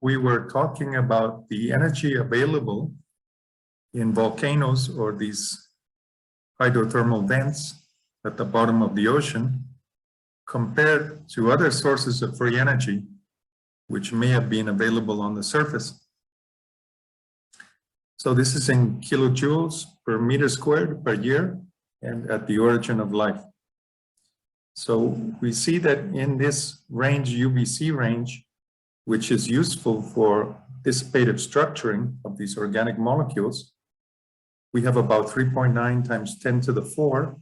we were talking about the energy available in volcanoes or these hydrothermal vents at the bottom of the ocean compared to other sources of free energy which may have been available on the surface. So this is in kilojoules per meter squared per year and at the origin of life. So we see that in this range, UVC range, which is useful for dissipative structuring of these organic molecules, we have about 3.9 times 10 to the 4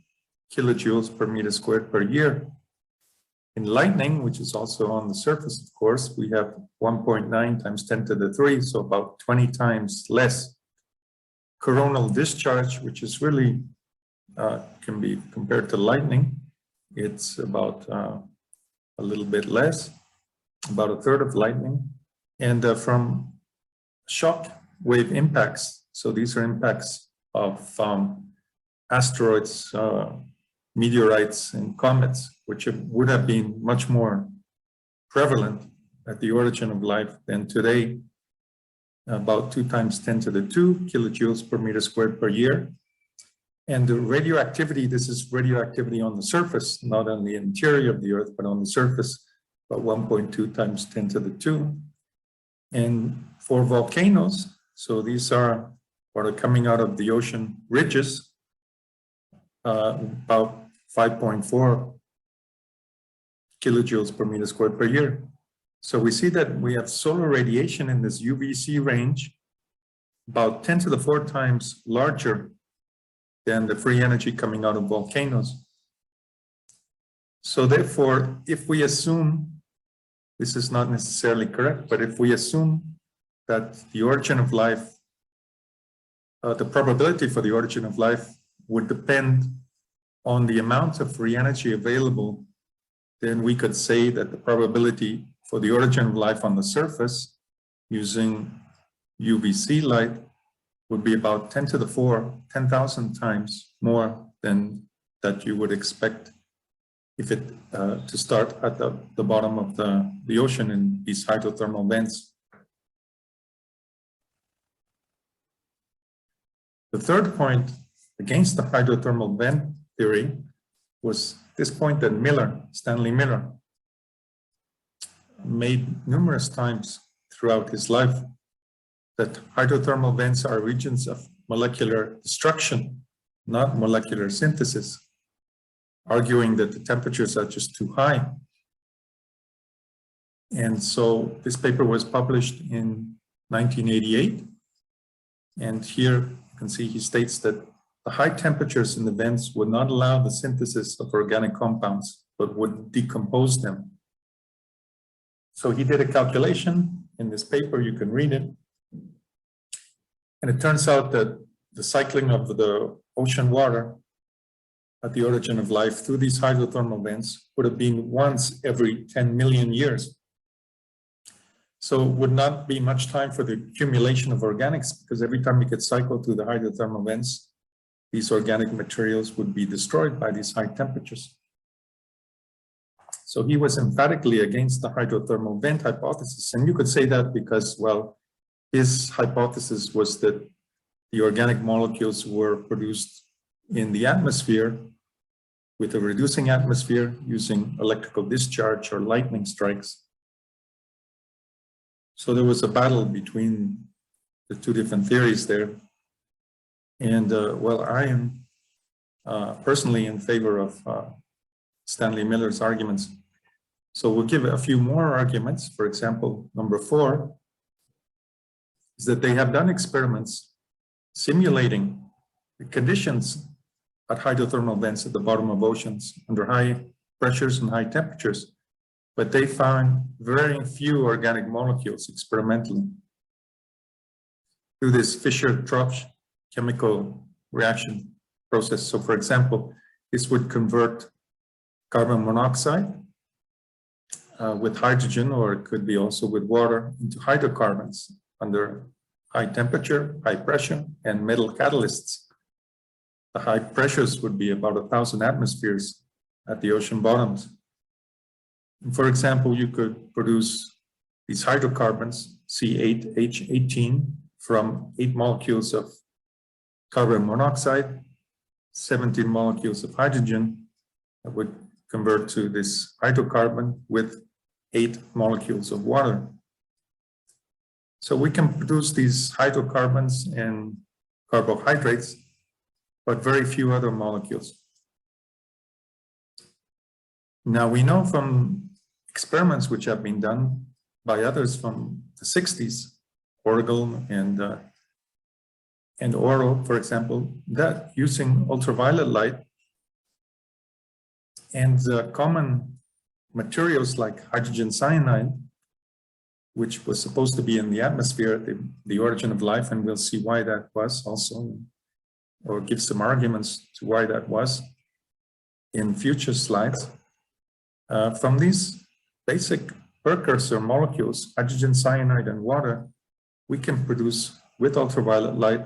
kilojoules per meter squared per year. In lightning, which is also on the surface, of course, we have 1.9 times 10 to the 3, so about 20 times less. Coronal discharge, which is really, can be compared to lightning, it's about a little bit less, about a third of lightning. And from shock wave impacts, so these are impacts of asteroids, meteorites, and comets, which would have been much more prevalent at the origin of life than today, about 2 times 10 to the 2 kilojoules per meter squared per year. And the radioactivity, this is radioactivity on the surface, not on the interior of the Earth, but on the surface, about 1.2 times 10 to the 2. And for volcanoes, so these are what are coming out of the ocean ridges, about 5.4 kilojoules per meter squared per year. So we see that we have solar radiation in this UVC range, about 10 to the 4 times larger than the free energy coming out of volcanoes. So therefore, if we assume, this is not necessarily correct, but if we assume that the origin of life, the probability for the origin of life would depend on the amount of free energy available, then we could say that the probability for the origin of life on the surface using UVC light would be about 10 to the 4, 10,000 times more than that you would expect if it to start at the bottom of the ocean in these hydrothermal vents. The third point against the hydrothermal vent theory was this point that Stanley Miller, made numerous times throughout his life, that hydrothermal vents are regions of molecular destruction, not molecular synthesis, arguing that the temperatures are just too high. And so this paper was published in 1988. And here you can see he states that the high temperatures in the vents would not allow the synthesis of organic compounds, but would decompose them. So he did a calculation in this paper, you can read it. And it turns out that the cycling of the ocean water at the origin of life through these hydrothermal vents would have been once every 10 million years. So it would not be much time for the accumulation of organics, because every time you could cycle through the hydrothermal vents, these organic materials would be destroyed by these high temperatures. So he was emphatically against the hydrothermal vent hypothesis. And you could say that because, well, his hypothesis was that the organic molecules were produced in the atmosphere with a reducing atmosphere using electrical discharge or lightning strikes. So there was a battle between the two different theories there. And well, I am personally in favor of Stanley Miller's arguments. So we'll give a few more arguments. For example, number 4 is that they have done experiments simulating the conditions at hydrothermal vents at the bottom of oceans under high pressures and high temperatures, but they found very few organic molecules experimentally through this Fischer-Tropsch chemical reaction process. So for example, this would convert carbon monoxide with hydrogen, or it could be also with water, into hydrocarbons under high temperature, high pressure, and metal catalysts. The high pressures would be about 1,000 atmospheres at the ocean bottoms. And for example, you could produce these hydrocarbons, C8H18, from 8 molecules of carbon monoxide, 17 molecules of hydrogen, that would convert to this hydrocarbon with 8 molecules of water. So we can produce these hydrocarbons and carbohydrates, but very few other molecules. Now we know from experiments which have been done by others from the 60s, Orgel and Oro, for example, that using ultraviolet light and common materials like hydrogen cyanide, which was supposed to be in the atmosphere at the origin of life, and we'll see why that was also, or give some arguments to why that was in future slides. From these basic precursor molecules, hydrogen cyanide and water, we can produce with ultraviolet light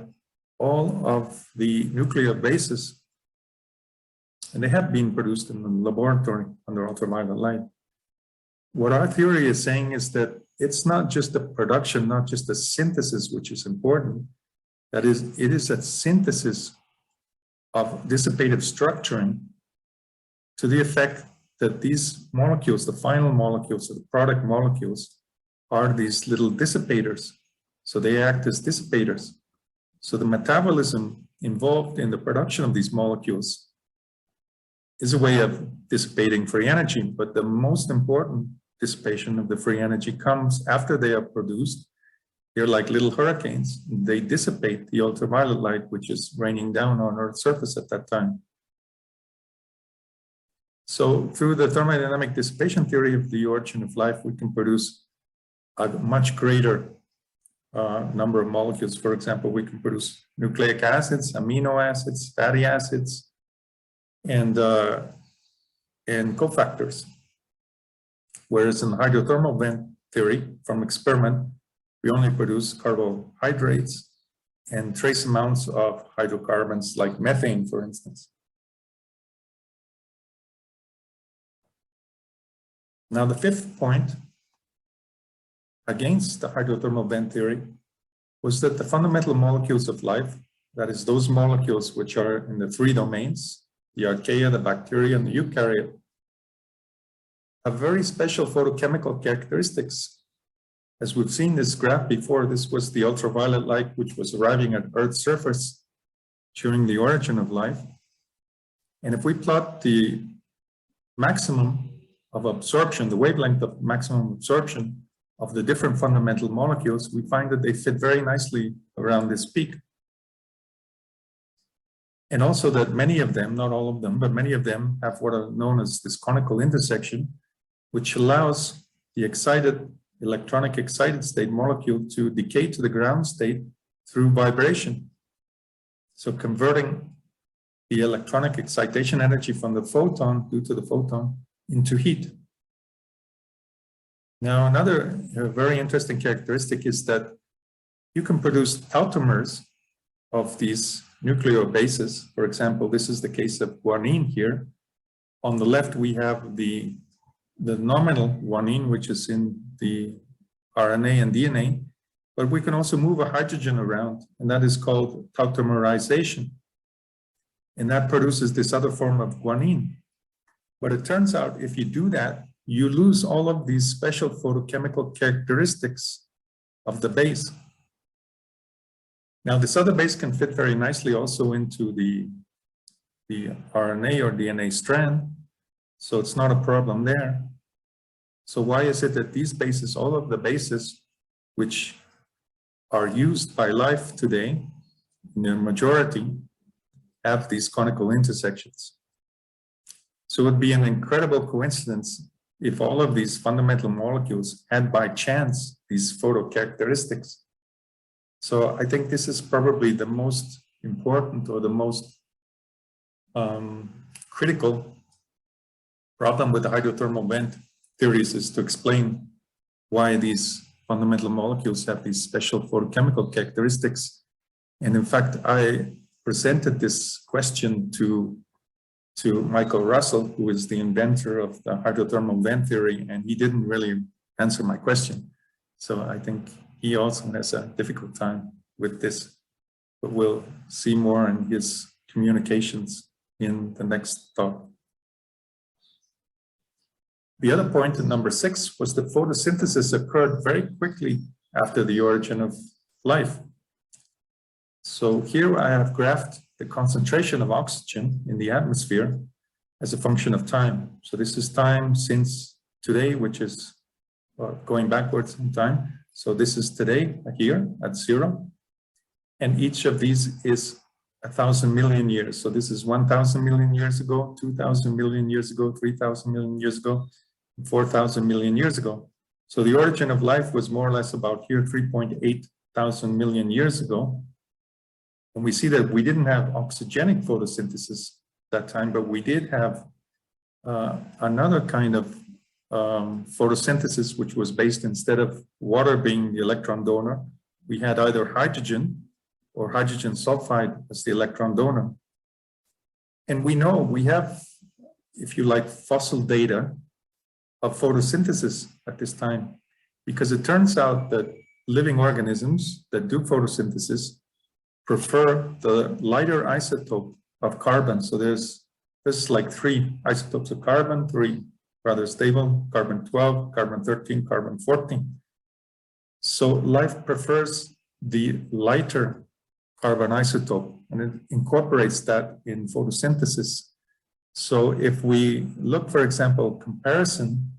all of the nuclear bases, and they have been produced in the laboratory under ultraviolet light. What our theory is saying is that it's not just the production, not just the synthesis, which is important. That is, it is a synthesis of dissipative structuring to the effect that these molecules, the final molecules, or the product molecules, are these little dissipators. So they act as dissipators. So the metabolism involved in the production of these molecules is a way of dissipating free energy, but the most important dissipation of the free energy comes after they are produced. They're like little hurricanes. They dissipate the ultraviolet light, which is raining down on Earth's surface at that time. So through the thermodynamic dissipation theory of the origin of life, we can produce a much greater number of molecules. For example, we can produce nucleic acids, amino acids, fatty acids, and cofactors. Whereas in the hydrothermal vent theory, from experiment, we only produce carbohydrates and trace amounts of hydrocarbons like methane, for instance. Now, the fifth point against the hydrothermal vent theory was that the fundamental molecules of life, that is, those molecules which are in the 3 domains, the archaea, the bacteria, and the eukaryote, have very special photochemical characteristics. As we've seen this graph before, this was the ultraviolet light which was arriving at Earth's surface during the origin of life. And if we plot the maximum of absorption, the wavelength of maximum absorption of the different fundamental molecules, we find that they fit very nicely around this peak. And also that many of them, not all of them, but many of them have what are known as this conical intersection, which allows the electronic excited state molecule to decay to the ground state through vibration. So converting the electronic excitation energy from the photon, due to the photon, into heat. Now, another very interesting characteristic is that you can produce tautomers of these nucleobases. For example, this is the case of guanine here. On the left, we have the nominal guanine, which is in the RNA and DNA, but we can also move a hydrogen around, and that is called tautomerization. And that produces this other form of guanine. But it turns out if you do that, you lose all of these special photochemical characteristics of the base. Now, this other base can fit very nicely also into the RNA or DNA strand, so it's not a problem there. So why is it that these bases, all of the bases which are used by life today, in their majority, have these conical intersections? So it would be an incredible coincidence if all of these fundamental molecules had by chance these photocharacteristics. So I think this is probably the most important or the most critical problem with the hydrothermal vent theories, is to explain why these fundamental molecules have these special photochemical characteristics. And in fact, I presented this question to Michael Russell, who is the inventor of the hydrothermal vent theory, and he didn't really answer my question. So I think he also has a difficult time with this, but we'll see more in his communications in the next talk. The other point in number 6 was that photosynthesis occurred very quickly after the origin of life. So here I have graphed the concentration of oxygen in the atmosphere as a function of time. So this is time since today, which is going backwards in time. So this is today here at 0. And each of these is 1,000 million years. So this is 1,000 million years ago, 2,000 million years ago, 3,000 million years ago, 4,000 million years ago. So the origin of life was more or less about here, 3.8 thousand million years ago. And we see that we didn't have oxygenic photosynthesis that time, but we did have another kind of photosynthesis, which was based, instead of water being the electron donor, we had either hydrogen or hydrogen sulfide as the electron donor. And we know we have, if you like, fossil data of photosynthesis at this time, because it turns out that living organisms that do photosynthesis prefer the lighter isotope of carbon. So there's like 3 isotopes of carbon, 3 rather stable, carbon-12, carbon-13, carbon-14. So life prefers the lighter carbon isotope, and it incorporates that in photosynthesis. So if we look, for example, comparison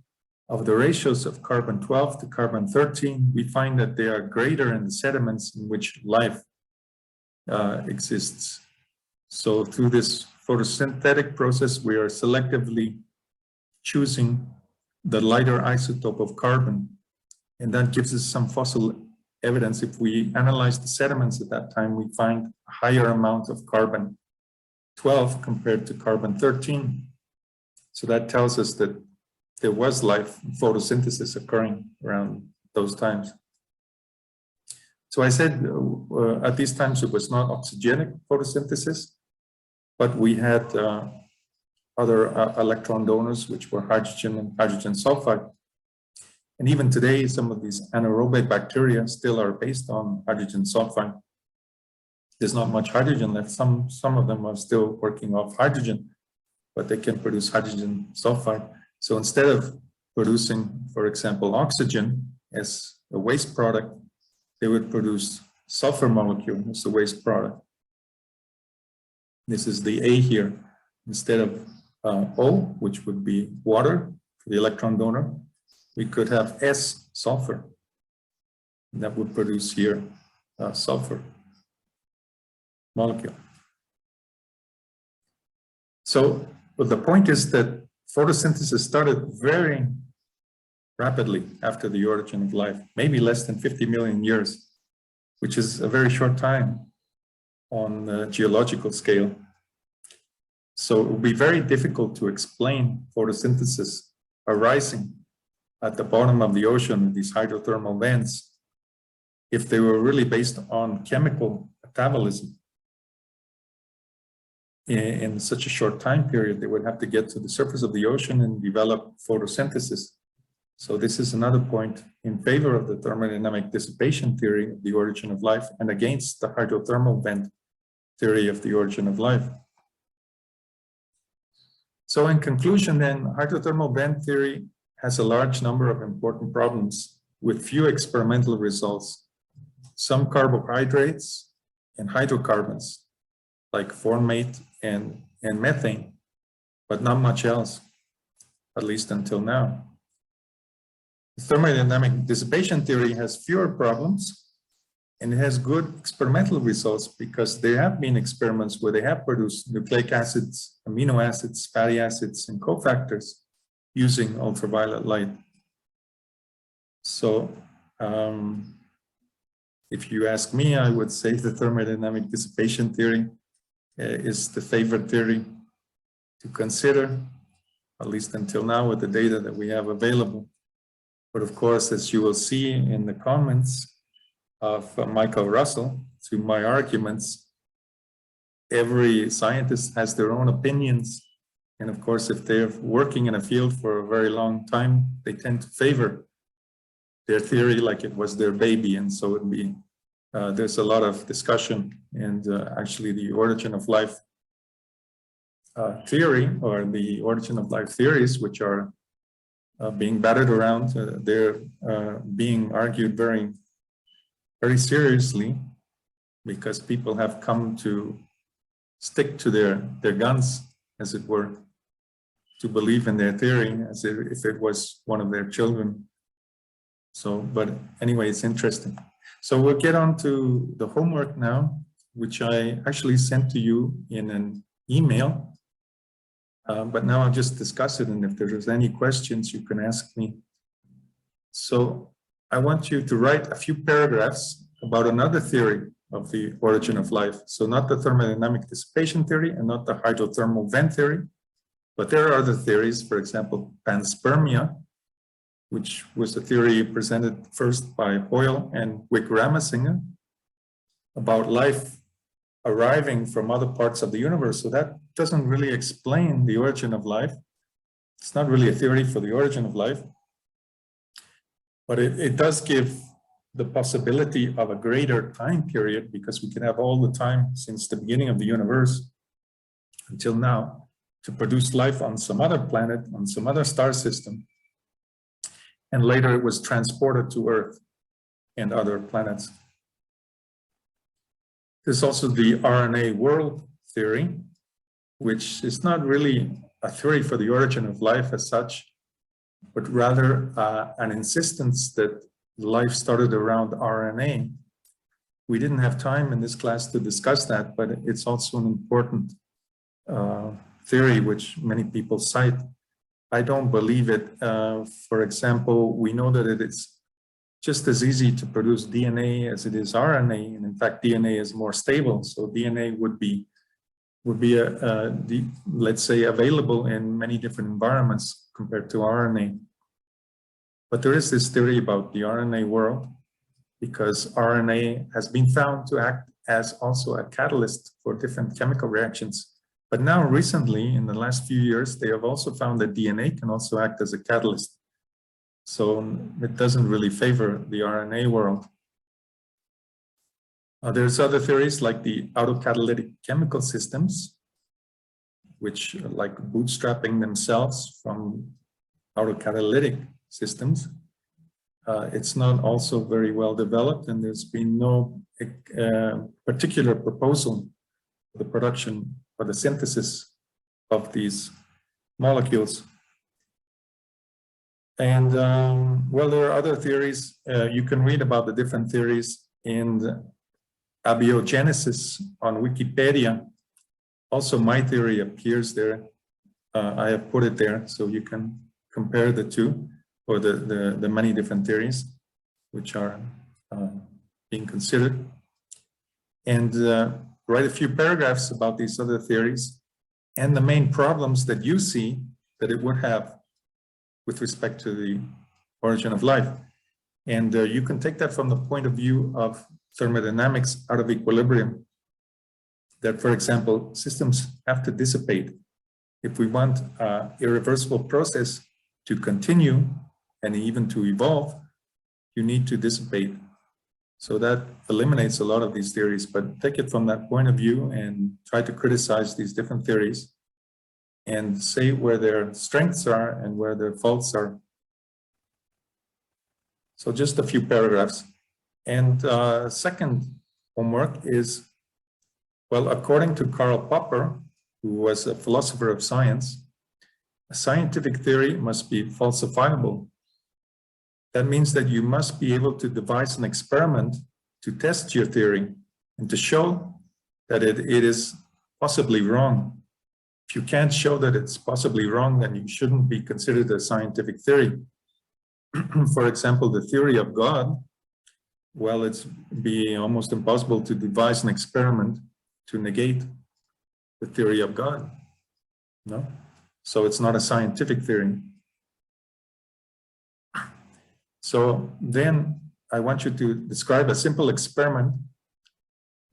of the ratios of carbon-12 to carbon-13, we find that they are greater in the sediments in which life exists. So through this photosynthetic process, we are selectively choosing the lighter isotope of carbon. And that gives us some fossil evidence. If we analyze the sediments at that time, we find a higher amount of carbon-12 compared to carbon-13. So that tells us that there was life, photosynthesis occurring around those times. So I said at these times it was not oxygenic photosynthesis, but we had other electron donors, which were hydrogen and hydrogen sulfide. And even today, some of these anaerobic bacteria still are based on hydrogen sulfide. There's not much hydrogen left. Some of them are still working off hydrogen, but they can produce hydrogen sulfide. So instead of producing, for example, oxygen as a waste product, they would produce sulfur molecule as a waste product. This is the A here. Instead of O, which would be water for the electron donor, we could have S, sulfur. And that would produce here sulfur molecule. So but the point is that photosynthesis started very rapidly after the origin of life, maybe less than 50 million years, which is a very short time on the geological scale. So it would be very difficult to explain photosynthesis arising at the bottom of the ocean, these hydrothermal vents, if they were really based on chemical metabolism. In such a short time period, they would have to get to the surface of the ocean and develop photosynthesis. So this is another point in favor of the thermodynamic dissipation theory of the origin of life and against the hydrothermal vent theory of the origin of life. So in conclusion then, hydrothermal vent theory has a large number of important problems with few experimental results. Some carbohydrates and hydrocarbons like formate and methane, but not much else, at least until now. Thermodynamic dissipation theory has fewer problems and it has good experimental results because there have been experiments where they have produced nucleic acids, amino acids, fatty acids, and cofactors using ultraviolet light. So if you ask me, I would say the thermodynamic dissipation theory is the favorite theory to consider, at least until now with the data that we have available. But of course, as you will see in the comments of Michael Russell to my arguments, every scientist has their own opinions. And of course, if they're working in a field for a very long time, they tend to favor their theory like it was their baby, and so it'd be there's a lot of discussion, and actually the origin of life theory, or the origin of life theories, which are being batted around, they're being argued very, very seriously, because people have come to stick to their guns, as it were, to believe in their theory as if it was one of their children. So, but anyway, it's interesting. So we'll get on to the homework now, which I actually sent to you in an email. But now I'll just discuss it, and if there's any questions, you can ask me. So I want you to write a few paragraphs about another theory of the origin of life. So not the thermodynamic dissipation theory and not the hydrothermal vent theory, but there are other theories, for example, panspermia, which was a theory presented first by Hoyle and Wick-Ramasinger about life arriving from other parts of the universe. So that doesn't really explain the origin of life. It's not really a theory for the origin of life, but it does give the possibility of a greater time period, because we can have all the time since the beginning of the universe until now to produce life on some other planet, on some other star system. And later it was transported to Earth and other planets. There's also the RNA world theory, which is not really a theory for the origin of life as such, but rather an insistence that life started around RNA. We didn't have time in this class to discuss that, but it's also an important theory which many people cite. I don't believe it. For example, we know that it is just as easy to produce DNA as it is RNA, and in fact, DNA is more stable. So DNA would be let's say, available in many different environments compared to RNA. But there is this theory about the RNA world, because RNA has been found to act as also a catalyst for different chemical reactions. But now recently, in the last few years, they have also found that DNA can also act as a catalyst. So it doesn't really favor the RNA world. There's other theories like the autocatalytic chemical systems, which are like bootstrapping themselves from autocatalytic systems. It's not also very well developed, and there's been no particular proposal for the production or the synthesis of these molecules. And well, there are other theories. You can read about the different theories in abiogenesis on Wikipedia. Also, my theory appears there. I have put it there so you can compare the two, or the many different theories which are being considered. And write a few paragraphs about these other theories and the main problems that you see that it would have with respect to the origin of life. And you can take that from the point of view of thermodynamics out of equilibrium. That, for example, systems have to dissipate. If we want an irreversible process to continue and even to evolve, you need to dissipate. So that eliminates a lot of these theories, but take it from that point of view and try to criticize these different theories and say where their strengths are and where their faults are. So just a few paragraphs. And second homework is, well, according to Karl Popper, who was a philosopher of science, a scientific theory must be falsifiable. That means that you must be able to devise an experiment to test your theory and to show that it is possibly wrong. If you can't show that it's possibly wrong, then you shouldn't be considered a scientific theory. For example, the theory of God, well, it's be almost impossible to devise an experiment to negate the theory of God, no? So it's not a scientific theory. So then I want you to describe a simple experiment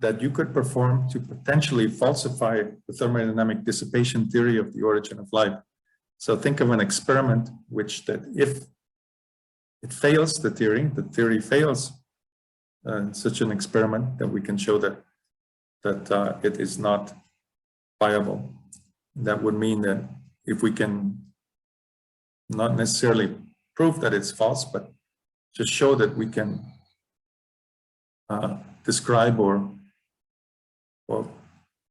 that you could perform to potentially falsify the thermodynamic dissipation theory of the origin of life. So think of an experiment which that if it fails the theory fails in such an experiment, that we can show that it is not viable. That would mean that if we can not necessarily prove that it's false, but just show that we can describe or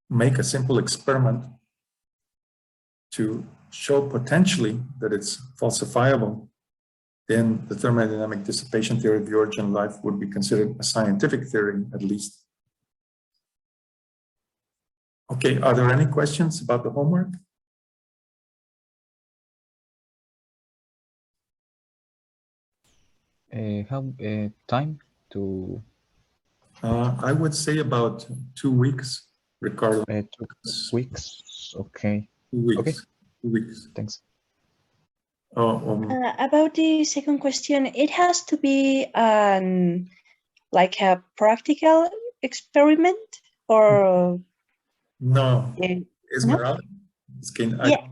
make a simple experiment to show potentially that it's falsifiable, then the thermodynamic dissipation theory of the origin of life would be considered a scientific theory, at least. Okay, are there any questions about the homework? How time to? I would say about 2 weeks, Ricardo. 2 weeks. Okay. 2 weeks. Okay. 2 weeks. Thanks. About the second question, it has to be like a practical experiment, or no? Esmeralda? Yeah.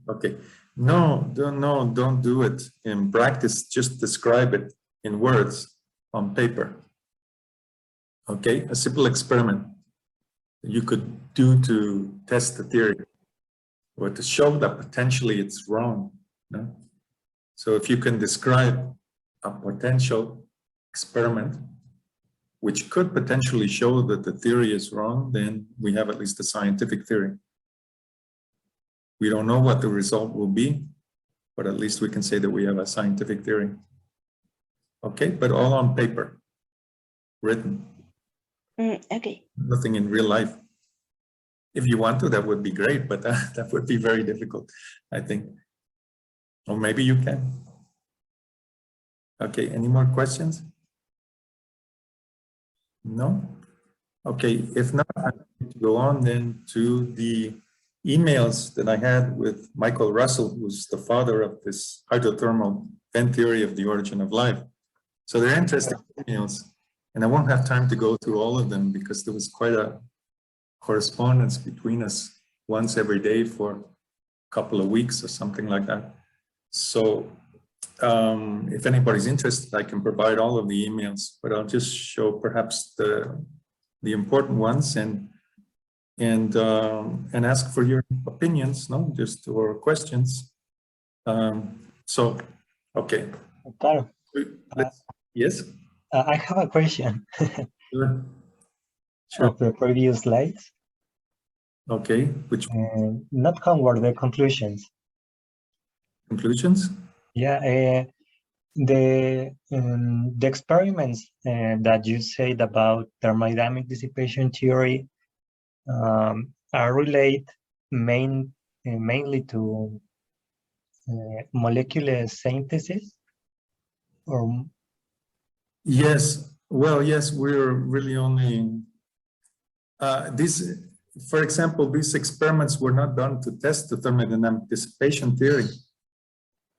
Okay. No, don't do it in practice. Just describe it in words on paper. Okay, a simple experiment you could do to test the theory or to show that potentially it's wrong. No? So if you can describe a potential experiment which could potentially show that the theory is wrong, then we have at least a scientific theory. We don't know what the result will be, but at least we can say that we have a scientific theory. Okay, but all on paper, written. Okay. Nothing in real life. If you want to, that would be great, but that would be very difficult, I think. Or maybe you can. Okay, any more questions? No? Okay, if not, I'm going to go on then to the emails that I had with Michael Russell, who's the father of this hydrothermal vent theory of the origin of life. So they're interesting emails, and I won't have time to go through all of them because there was quite a correspondence between us once every day for a couple of weeks or something like that. So if anybody's interested, I can provide all of the emails, but I'll just show perhaps the important ones and ask for your opinions, no, just or questions. So, okay. Claro. Yes. I have a question. Sure. Sure. Of the previous slides. Okay. Which not homework, the conclusions. conclusions? Yeah. The experiments that you said about thermodynamic dissipation theory are related mainly to molecular synthesis, or? Yes. Well, yes, we're really only for example, these experiments were not done to test the thermodynamic dissipation theory.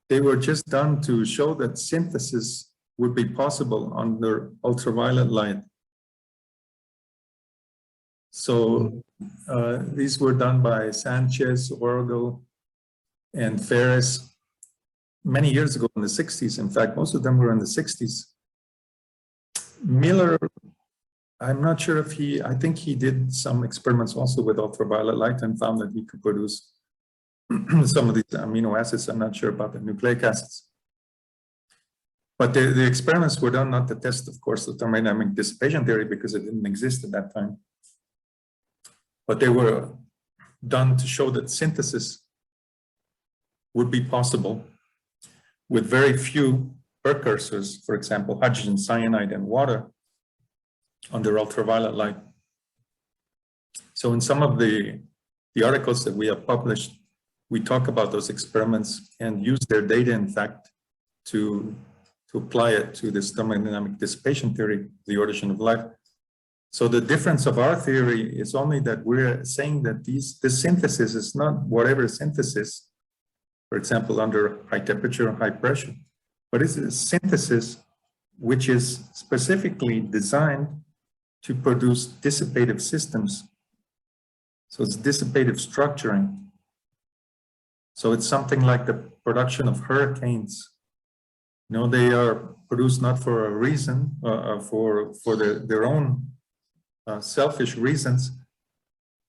They were just done to show that synthesis would be possible under ultraviolet light. So these were done by Sanchez, Orgel, and Ferris many years ago in the 60s. In fact, most of them were in the 60s. Miller, I'm not sure if I think he did some experiments also with ultraviolet light and found that he could produce some of these amino acids. I'm not sure about the nucleic acids. But the experiments were done not to test, of course, the thermodynamic dissipation theory because it didn't exist at that time. But they were done to show that synthesis would be possible with very few precursors, for example, hydrogen cyanide and water under ultraviolet light. So in some of the articles that we have published, we talk about those experiments and use their data, in fact, to apply it to this thermodynamic dissipation theory, the origin of life. So the difference of our theory is only that we're saying that this synthesis is not whatever synthesis, for example, under high temperature or high pressure, but it's a synthesis which is specifically designed to produce dissipative systems. So it's dissipative structuring. So it's something like the production of hurricanes No, they are produced not for a reason, for their own selfish reasons,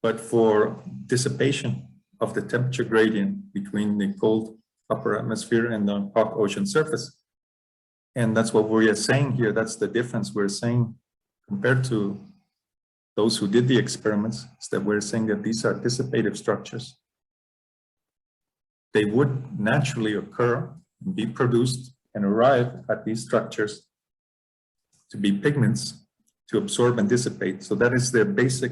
but for dissipation of the temperature gradient between the cold upper atmosphere and the hot ocean surface. And that's what we are saying here. That's the difference we're saying compared to those who did the experiments, is that we're saying that these are dissipative structures. They would naturally occur and be produced and arrive at these structures to be pigments to absorb and dissipate. So that is their basic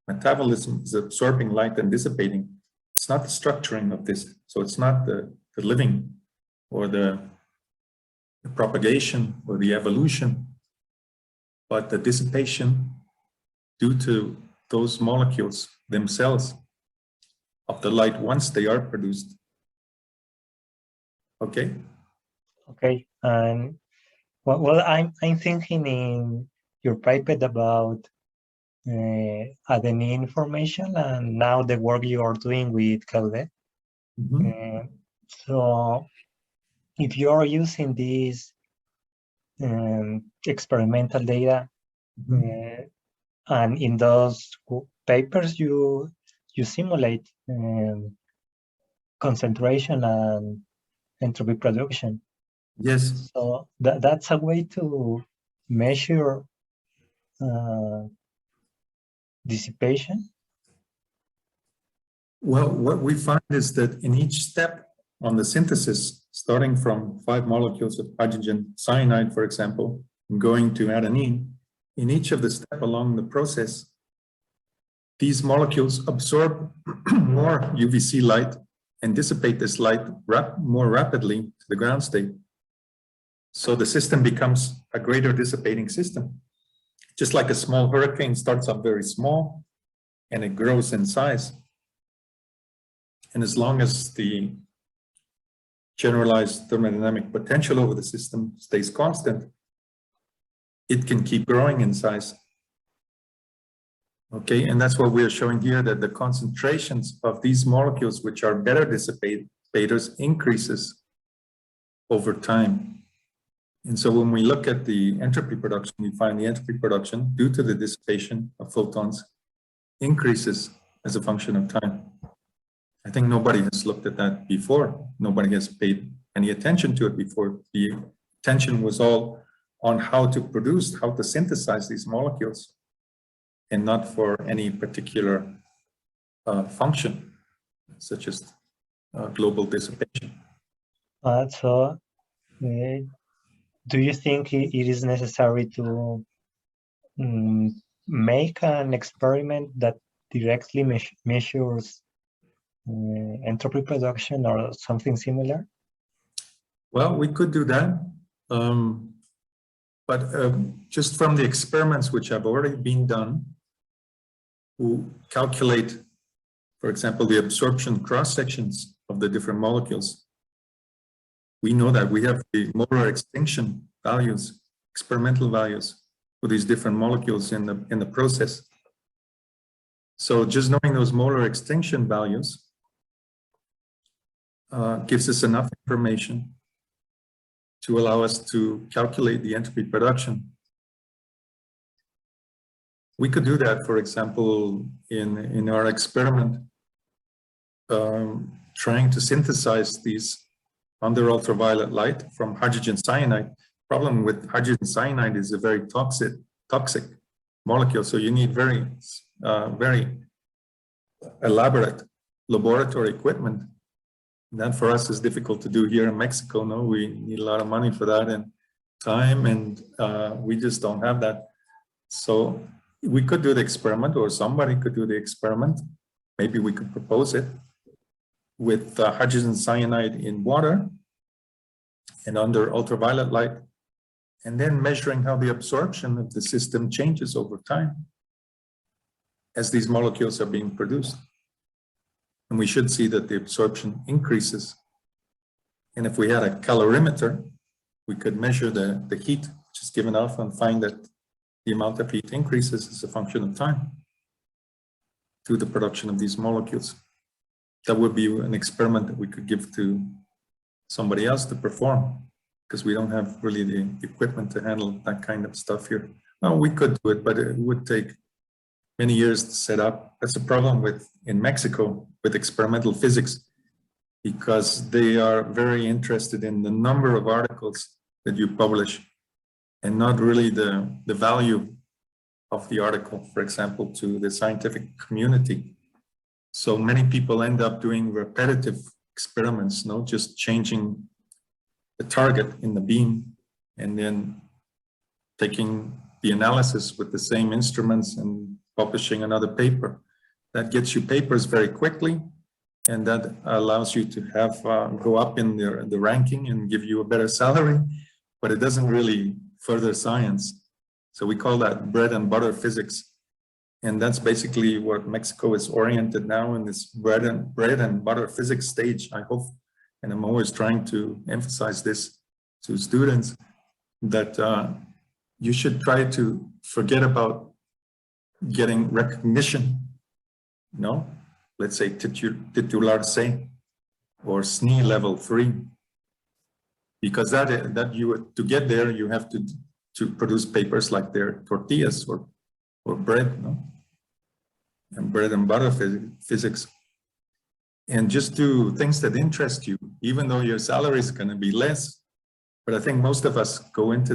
metabolism, is absorbing light and dissipating. It's not the structuring of this. So it's not the living or the propagation or the evolution, but the dissipation due to those molecules themselves of the light once they are produced. Okay. Okay, and well, I'm thinking in your paper about adenine formation, and now the work you are doing with Claudette. So, if you are using these experimental data, and in those papers you simulate concentration and entropy production. Yes. So that's a way to measure dissipation. Well, what we find is that in each step on the synthesis, starting from 5 molecules of hydrogen cyanide, for example, and going to adenine, in each of the steps along the process, these molecules absorb more UVC light and dissipate this light more rapidly to the ground state. So the system becomes a greater dissipating system. Just like a small hurricane starts up very small and it grows in size. And as long as the generalized thermodynamic potential over the system stays constant, it can keep growing in size. Okay, and that's what we're showing here, that the concentrations of these molecules, which are better dissipators, increases over time. And so when we look at the entropy production, we find the entropy production, due to the dissipation of photons, increases as a function of time. I think nobody has looked at that before. Nobody has paid any attention to it before. The attention was all on how to produce, how to synthesize these molecules, and not for any particular function, such as global dissipation. So, do you think it is necessary to make an experiment that directly measures entropy production or something similar? Well, we could do that. But just from the experiments which have already been done, who calculate, for example, the absorption cross-sections of the different molecules, we know that we have the molar extinction values, experimental values for these different molecules in the process. So just knowing those molar extinction values gives us enough information to allow us to calculate the entropy production. We could do that, for example, in our experiment, trying to synthesize these under ultraviolet light from hydrogen cyanide. Problem with hydrogen cyanide is a very toxic molecule, so you need very elaborate laboratory equipment. That for us is difficult to do here in Mexico. No, we need a lot of money for that and time, and we just don't have that. So we could do the experiment, or somebody could do the experiment. Maybe we could propose it with hydrogen cyanide in water and under ultraviolet light, and then measuring how the absorption of the system changes over time as these molecules are being produced. And we should see that the absorption increases. And if we had a calorimeter, we could measure the heat which is given off and find that the amount of heat increases as a function of time through the production of these molecules. That would be an experiment that we could give to somebody else to perform. because we don't have really the equipment to handle that kind of stuff here. Well, we could do it, but it would take many years to set up. That's a problem in Mexico with experimental physics, because they are very interested in the number of articles that you publish and not really the value of the article, for example, to the scientific community. So many people end up doing repetitive experiments, just changing the target in the beam and then taking the analysis with the same instruments and publishing another paper. That gets you papers very quickly, and that allows you to have go up in the ranking and give you a better salary, but it doesn't really further science. So we call that bread and butter physics. And that's basically what Mexico is oriented now in this bread and butter physics stage, I hope. And I'm always trying to emphasize this to students, that you should try to forget about getting recognition, let's say titular C or SNI level 3, because to get there, you have to produce papers like their tortillas or bread, and bread and butter physics, and just do things that interest you, even though your salary is going to be less. But I think most of us go into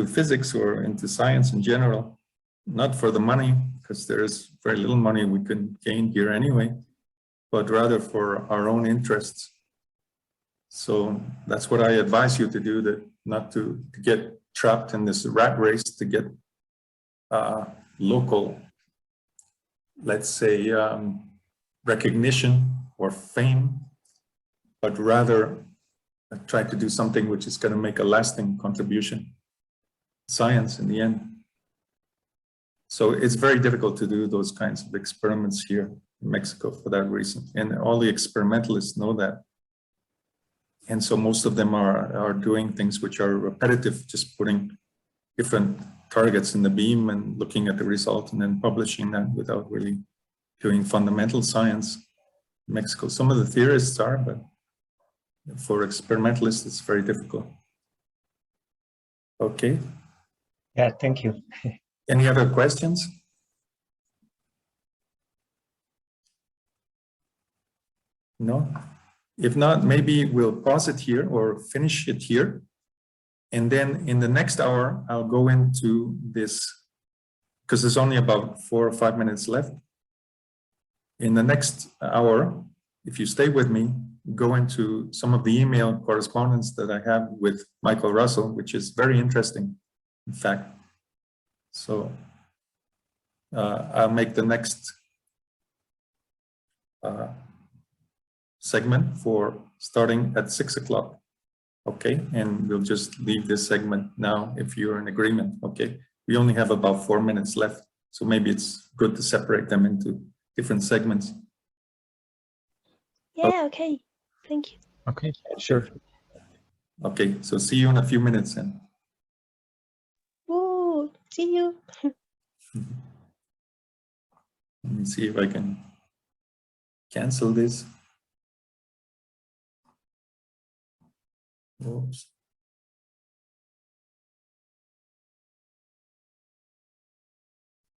physics or into science in general, not for the money, because there's very little money we can gain here anyway, but rather for our own interests. So that's what I advise you to do, that not to get trapped in this rat race to get local, let's say, recognition or fame, but rather try to do something which is going to make a lasting contribution, science in the end. So it's very difficult to do those kinds of experiments here in Mexico for that reason. And all the experimentalists know that. And so most of them are doing things which are repetitive, just putting different targets in the beam and looking at the result and then publishing that without really doing fundamental science in Mexico. Some of the theorists are, but for experimentalists, it's very difficult. Okay. Yeah, thank you. Any other questions? No? If not, maybe we'll pause it here or finish it here. And then in the next hour, I'll go into this, because there's only about 4 or 5 minutes left. In the next hour, if you stay with me, go into some of the email correspondence that I have with Michael Russell, which is very interesting, in fact. So I'll make the next segment for starting at 6 o'clock. Okay, and we'll just leave this segment now if you're in agreement. Okay, we only have about 4 minutes left, so maybe it's good to separate them into different segments. Yeah, okay. Thank you. Okay, sure. Okay, so see you in a few minutes then. Ooh, see you. Let me see if I can cancel this. Oops.